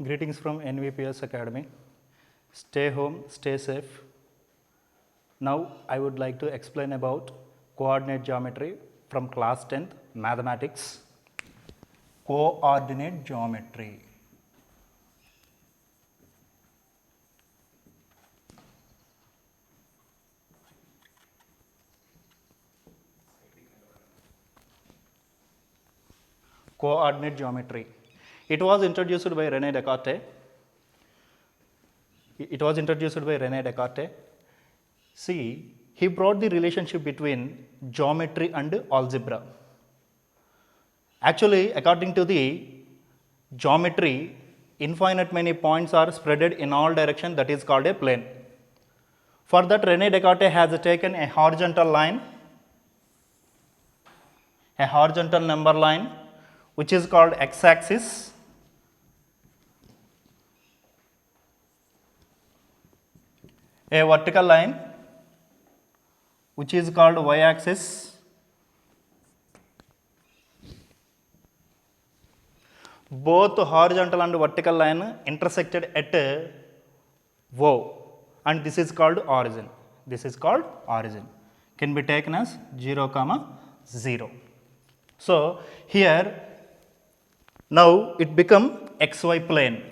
Greetings from NVPS Academy. Stay home, stay safe. Now I would like to explain about coordinate geometry from class 10th mathematics. Coordinate geometry. Coordinate geometry. It was introduced by René Descartes. See, he brought the relationship between geometry and algebra. Actually, according to the geometry, infinite many points are spreaded in all directions, that is called a plane. For that, René Descartes has taken a horizontal line, a horizontal number line, which is called x-axis, a vertical line, which is called y-axis, both horizontal and vertical line intersected at O, and this is called origin. Can be taken as 0, 0. So here now it become xy plane.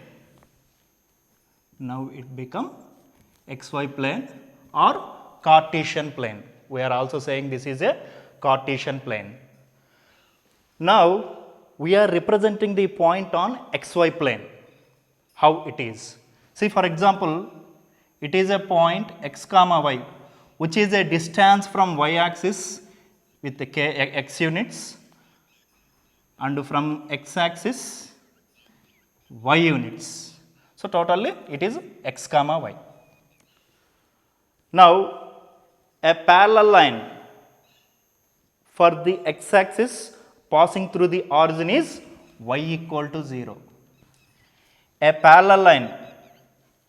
Or Cartesian plane. We are also saying this is a Cartesian plane. Now we are representing the point on xy plane. How it is? See, for example, it is a point x comma y, which is a distance from y axis with the x units, and from x axis y units. So totally it is x comma y. Now a parallel line for the x axis passing through the origin is y equal to 0. A parallel line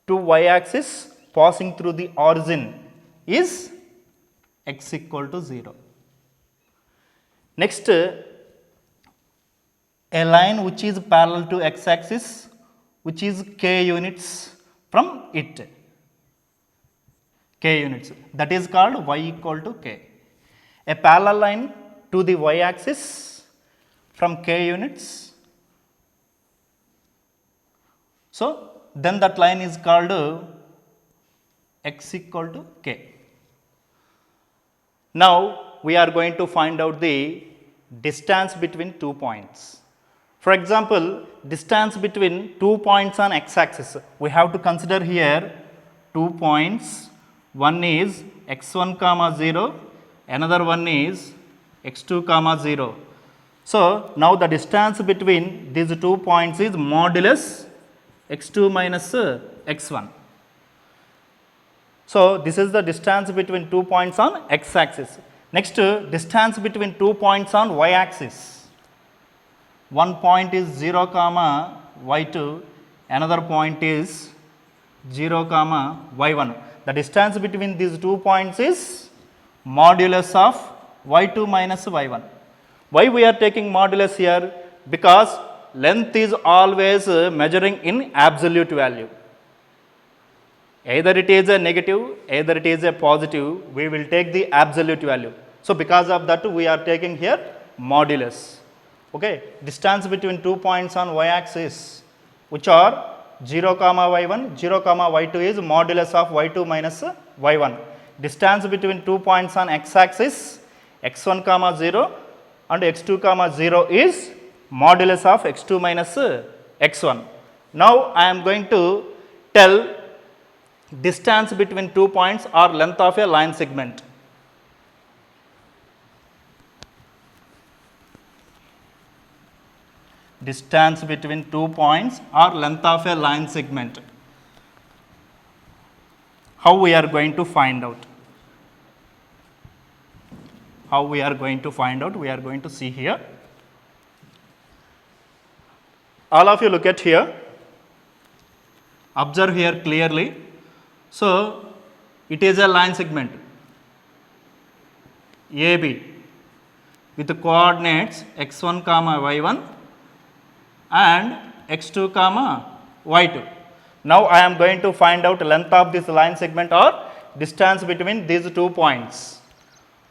to y axis passing through the origin is x equal to 0. Next, a line which is parallel to x axis, which is k units from it, k units, that is called y equal to k. A parallel line to the y axis from k units, so then that line is called x equal to k. Now we are going to find out the distance between 2 points. For example, distance between 2 points on x axis, we have to consider here 2 points. One is x1 comma 0, another one is x2 comma 0. So now the distance between these 2 points is modulus x2 minus x1. So this is the distance between 2 points on x axis. Next, distance between 2 points on y axis. One point is 0 comma y2, another point is 0 comma y1. The distance between these 2 points is modulus of y2 minus y1. Why we are taking modulus here? Because length is always measuring in absolute value. Either it is a negative, either it is a positive, we will take the absolute value. So because of that we are taking here modulus. Okay, distance between 2 points on y axis, which are 0 comma y1, 0 comma y2 is modulus of y2 minus y1. Distance between 2 points on x axis, x1 comma 0 and x2 comma 0 is modulus of x2 minus x1. Now I am going to tell distance between 2 points or length of a line segment. Distance between 2 points or length of a line segment. How we are going to find out? We are going to see here. All of you look at here. Observe here clearly. So it is a line segment AB with the coordinates x1 comma y1 and x2 comma y2. Now I am going to find out length of this line segment or distance between these 2 points.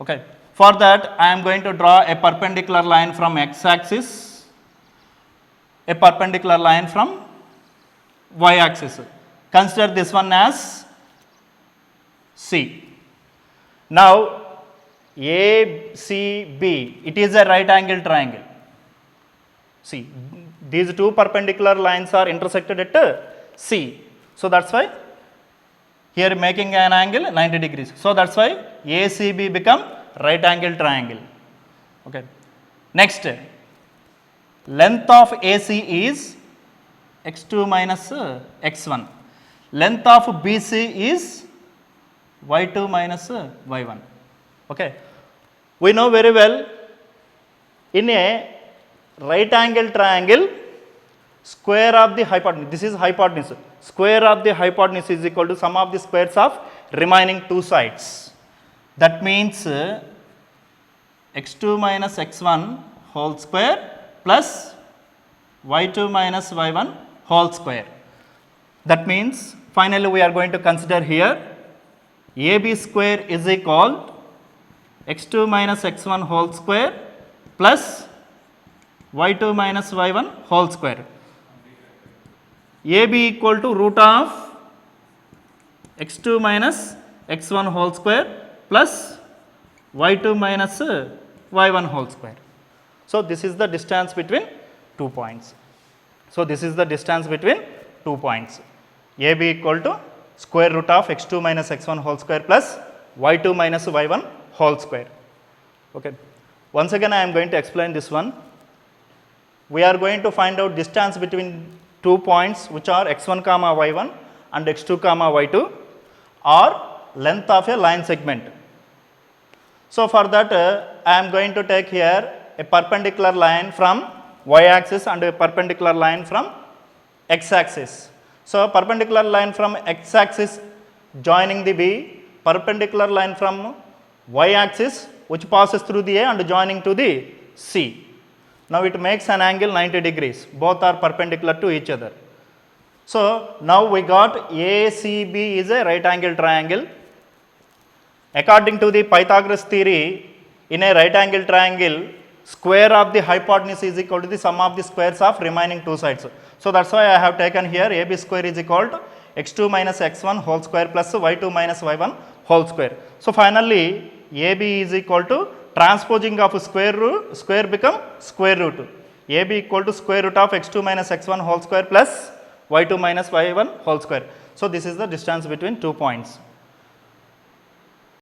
Okay. For that I am going to draw a perpendicular line from x axis, a perpendicular line from y axis. Consider this one as C. Now ACB, it is a right angle triangle. See, these two perpendicular lines are intersected at C. So that's why here making an angle 90 degrees. So that's why ACB become right angle triangle. Okay. Next, length of AC is x2 minus x1. Length of BC is y2 minus y1. Okay. We know very well, in a right angle triangle, square of the hypotenuse, this is hypotenuse, square of the hypotenuse is equal to sum of the squares of remaining two sides. That means x2 minus x1 whole square plus y2 minus y1 whole square. That means finally we are going to consider here AB square is equal x2 minus x1 whole square plus y2 minus y1 whole square. AB equal to root of x2 minus x1 whole square plus y2 minus y1 whole square. So this is the distance between 2 points. So this is the distance between 2 points. AB equal to square root of x2 minus x1 whole square plus y2 minus y1 whole square. Okay. Once again I am going to explain this one. We are going to find out distance between 2 points which are x1 comma y1 and x2 comma y2 or length of a line segment. So for that I am going to take here a perpendicular line from y axis and a perpendicular line from x axis. So perpendicular line from x axis joining the B, perpendicular line from y axis which passes through the A and joining to the C. Now it makes an angle 90 degrees, both are perpendicular to each other. So now we got ACB is a right angle triangle. According to the Pythagoras theory, in a right angle triangle, square of the hypotenuse is equal to the sum of the squares of remaining two sides. So that's why I have taken here AB square is equal to x2 minus x1 whole square plus y2 minus y1 whole square. So finally AB is equal to transposing of square become square root. AB equal to square root of x2 minus x1 whole square plus y2 minus y1 whole square. So this is the distance between 2 points.